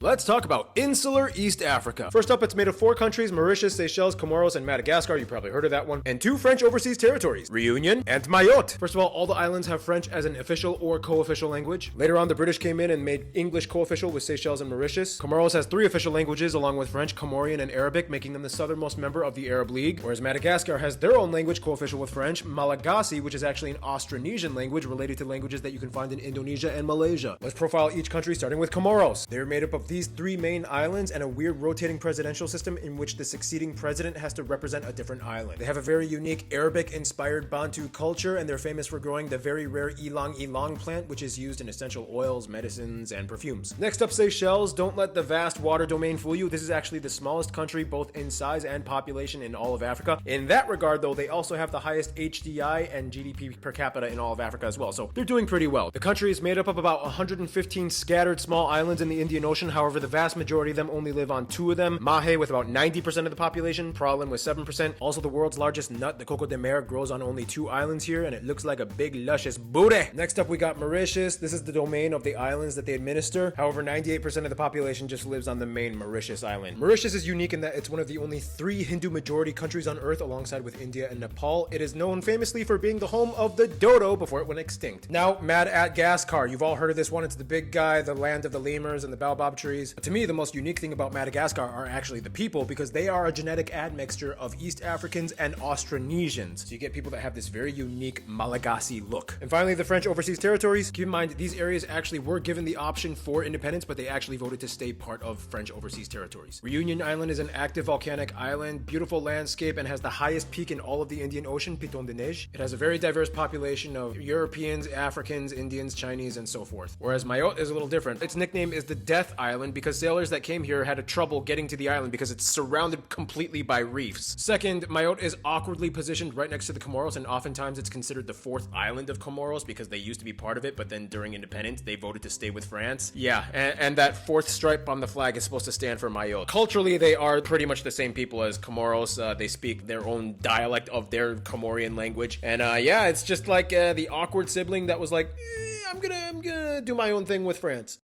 Let's talk about Insular East Africa. First up, it's made of 4 countries: Mauritius, Seychelles, Comoros, and Madagascar. You probably heard of that one. And 2 French overseas territories: Reunion and Mayotte. First of all the islands have French as an official or co-official language. Later on, the British came in and made English co-official with Seychelles and Mauritius. Comoros has 3 official languages along with French, Comorian, and Arabic, making them the southernmost member of the Arab League. Whereas Madagascar has their own language co-official with French, Malagasy, which is actually an Austronesian language related to languages that you can find in Indonesia and Malaysia. Let's profile each country, starting with Comoros. They're made up of these 3 main islands and a weird rotating presidential system in which the succeeding president has to represent a different island. They have a very unique Arabic-inspired Bantu culture, and they're famous for growing the very rare ylang ylang plant, which is used in essential oils, medicines, and perfumes. Next up, Seychelles. Don't let the vast water domain fool you. This is actually the smallest country both in size and population in all of Africa. In that regard, though, they also have the highest HDI and GDP per capita in all of Africa as well, so they're doing pretty well. The country is made up of about 115 scattered small islands in the Indian Ocean. However, the vast majority of them only live on 2 of them. Mahe with about 90% of the population, Praslin with 7%. Also, the world's largest nut, the coco de mer, grows on only 2 islands here, and it looks like a big luscious booty. Next up, we got Mauritius. This is the domain of the islands that they administer. However, 98% of the population just lives on the main Mauritius island. Mauritius is unique in that it's one of the only 3 Hindu majority countries on Earth, alongside with India and Nepal. It is known famously for being the home of the dodo before it went extinct. Now, Madagascar. You've all heard of this one. It's the big guy, the land of the lemurs and the baobab trees. But to me, the most unique thing about Madagascar are actually the people, because they are a genetic admixture of East Africans and Austronesians. So you get people that have this very unique Malagasy look. And finally, the French overseas territories. Keep in mind, these areas actually were given the option for independence, but they actually voted to stay part of French overseas territories. Reunion Island is an active volcanic island, beautiful landscape, and has the highest peak in all of the Indian Ocean, Piton de Neige. It has a very diverse population of Europeans, Africans, Indians, Chinese, and so forth. Whereas Mayotte is a little different. Its nickname is the Death Island because sailors that came here had a trouble getting to the island because it's surrounded completely by reefs. Second, Mayotte is awkwardly positioned right next to the Comoros, and oftentimes it's considered the 4th island of Comoros because they used to be part of it, but then during independence they voted to stay with France. Yeah, and that 4th stripe on the flag is supposed to stand for Mayotte. Culturally, they are pretty much the same people as Comoros. They speak their own dialect of their Comorian language, and yeah, it's just like the awkward sibling that was like, I'm gonna do my own thing with France.